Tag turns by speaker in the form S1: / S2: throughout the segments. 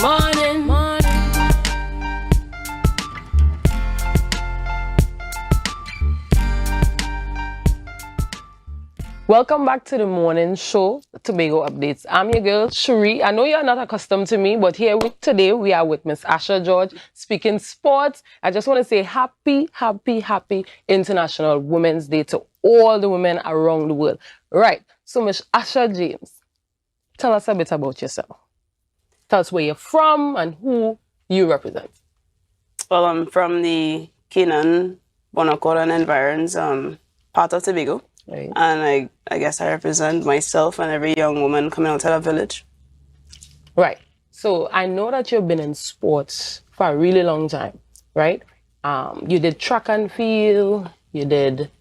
S1: morning, morning. Welcome back to the morning show, Tobago Updates. I'm your girl, Sharee. I know you're not accustomed to me, but today we are with Miss Asha George, speaking sports. I just want to say happy International Women's Day to all the women around the world. Right, so Miss Asha James, tell us a bit about yourself. Tell us where you're from and who you represent.
S2: Well, I'm from the Canaan, Bonaccord and environs, part of Tobago.
S1: Right.
S2: And I guess I represent myself and every young woman coming out of that village.
S1: Right. So I know that you've been in sports for a really long time, right? You did track and field, you did,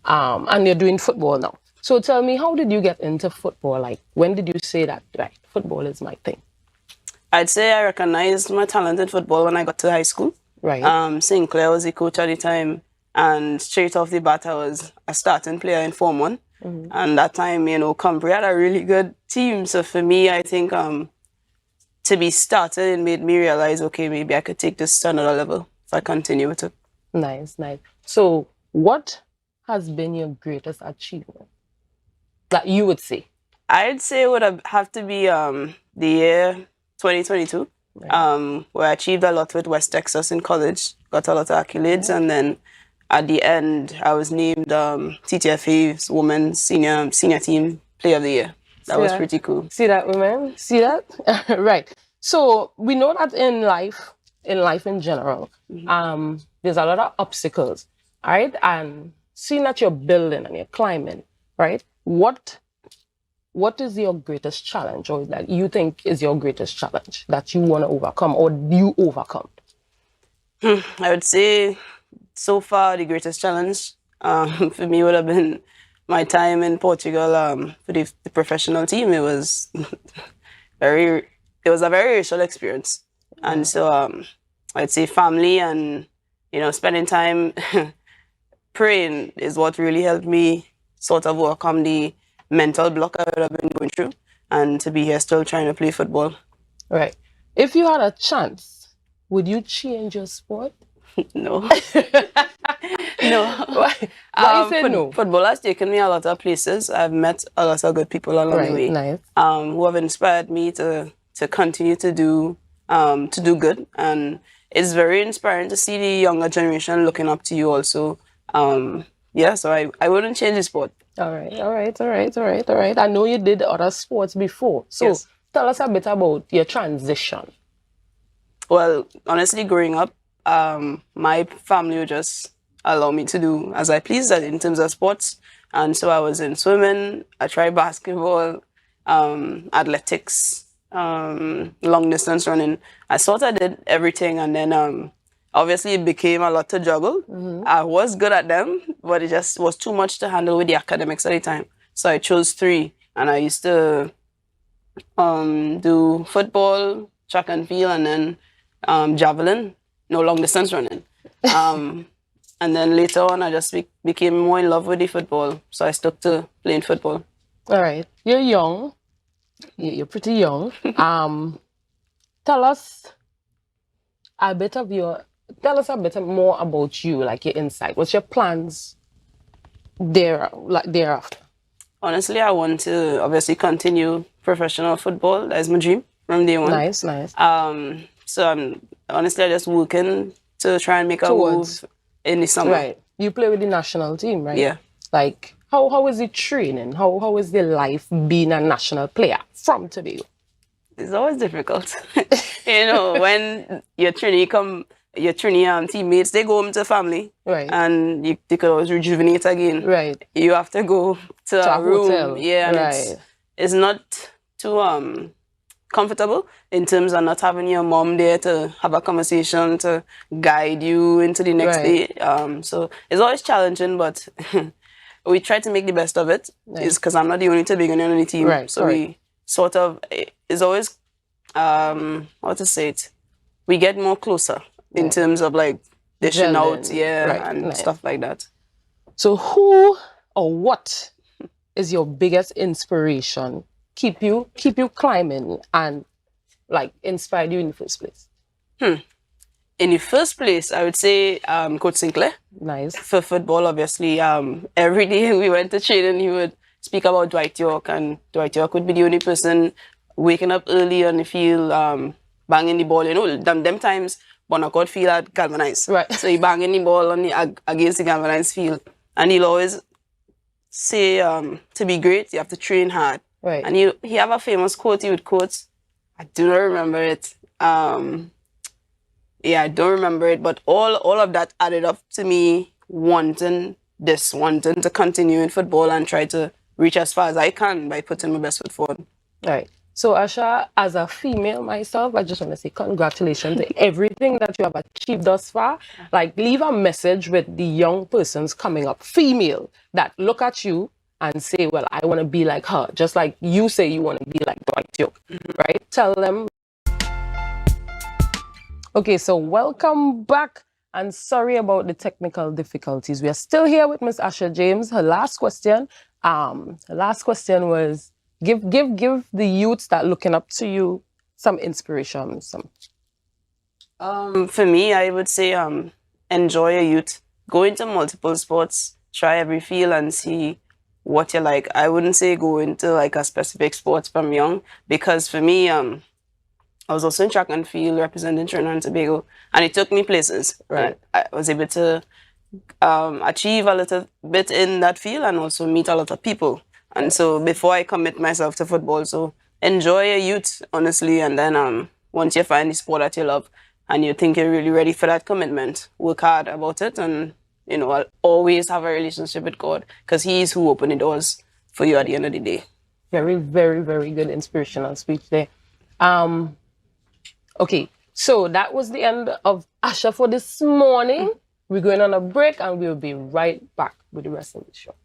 S1: and you're doing football now. So tell me, how did you get into football? Like, when did you say that, right, football is my thing?
S2: I'd say I recognized my talent in football when I got to high school.
S1: Right.
S2: St. Clair was the coach at the time. And straight off the bat, I was a starting player in Form 1. Mm-hmm. And that time, Cumbria had a really good team. So for me, I think to be started, it made me realize, okay, maybe I could take this to another level if I continue with it.
S1: Nice. So what has been your greatest achievement that you would say?
S2: I'd say it would have to be the year 2022, right. Where I achieved a lot with West Texas in college, got a lot of accolades, and then at the end, I was named TTFA's Women's Senior Team Player of the Year. That was pretty cool.
S1: See that, women? See that? Right. So we know that in life in general, mm-hmm. There's a lot of obstacles, all right? And seeing that you're building and you're climbing, right? What is your greatest challenge, or that you think is your greatest challenge that you want to overcome, or you overcome?
S2: I would say, so far, the greatest challenge for me would have been my time in Portugal for the professional team. It was a very racial experience. Yeah. And so I'd say family and, spending time praying is what really helped me sort of overcome the mental block I would have been going through, and to be here still trying to play football.
S1: Right. If you had a chance, would you change your sport?
S2: No. No.
S1: Why you say no?
S2: Football has taken me a lot of places. I've met a lot of good people along the way.
S1: Nice.
S2: Who have inspired me to continue to do good. And it's very inspiring to see the younger generation looking up to you also. So I wouldn't change the sport.
S1: All right. I know you did other sports before. So yes. Tell us a bit about your transition.
S2: Well, honestly, growing up, my family would just allow me to do as I pleased in terms of sports. And so I was in swimming, I tried basketball, athletics, long distance running. I sort of did everything, and then obviously it became a lot to juggle. Mm-hmm. I was good at them, but it just was too much to handle with the academics at the time. So I chose 3, and I used to do football, track and field, and then javelin. No, long distance running. And then later on, I just became more in love with the football. So I stuck to playing football.
S1: All right. You're young. You're pretty young. Tell us a bit more about you, like your insight. What's your plans thereafter?
S2: Honestly, I want to obviously continue professional football. That's my dream from day one.
S1: Nice.
S2: So I just working to try and make a move in the summer.
S1: Right. You play with the national team, right?
S2: Yeah.
S1: Like, how is the training? How is the life being a national player from Tobago?
S2: It's always difficult. When your trainee teammates, they go home to family.
S1: Right.
S2: And they could always rejuvenate again.
S1: Right.
S2: You have to go to a room.
S1: Hotel.
S2: Yeah, and it's not too comfortable in terms of not having your mom there to have a conversation to guide you into the next day. So it's always challenging, but we try to make the best of it. Nice. It's because I'm not the only Tobagonian on the team.
S1: Right.
S2: So we sort of, it's always, we get more closer in terms of like dishing out, and stuff like that.
S1: So who or what is your biggest inspiration? Keep you climbing and like inspired you in the first place?
S2: In the first place, I would say Coach Sinclair.
S1: Nice.
S2: For football, obviously, every day we went to training, he would speak about Dwight York, and Dwight York would be the only person waking up early on the field, banging the ball. You know, them times, Bonaccord field had galvanized.
S1: Right.
S2: So he banging the ball on against the galvanized field. And he'll always say, to be great, you have to train hard.
S1: Right.
S2: And he have a famous quote he would quote. I do not remember it. Yeah, I don't remember it, but all of that added up to me wanting to continue in football and try to reach as far as I can by putting my best foot forward.
S1: Right. So Asha, as a female myself, I just want to say congratulations to everything that you have achieved thus far. Like, leave a message with the young persons coming up, female, that look at you and say, well, I want to be like her, just like you say you want to be like Dwight York, right? Tell them. Okay, so welcome back, and sorry about the technical difficulties. We are still here with Miss Asha James. Her last question, was give the youths that looking up to you some inspiration.
S2: For me, I would say enjoy your youth. Go into multiple sports, try every field and see what you like. I wouldn't say go into like a specific sport from young, because for me, I was also in track and field representing Trinidad and Tobago, and it took me places.
S1: Right.
S2: I was able to achieve a little bit in that field and also meet a lot of people. And so before I commit myself to football, so enjoy your youth, honestly, and then once you find the sport that you love and you think you're really ready for that commitment, work hard about it, and you know, I'll always have a relationship with God, because He is who opened the doors for you at the end of the day.
S1: Very, very, very good inspirational speech there. Okay, so that was the end of Asha for this morning. We're going on a break and we'll be right back with the rest of the show.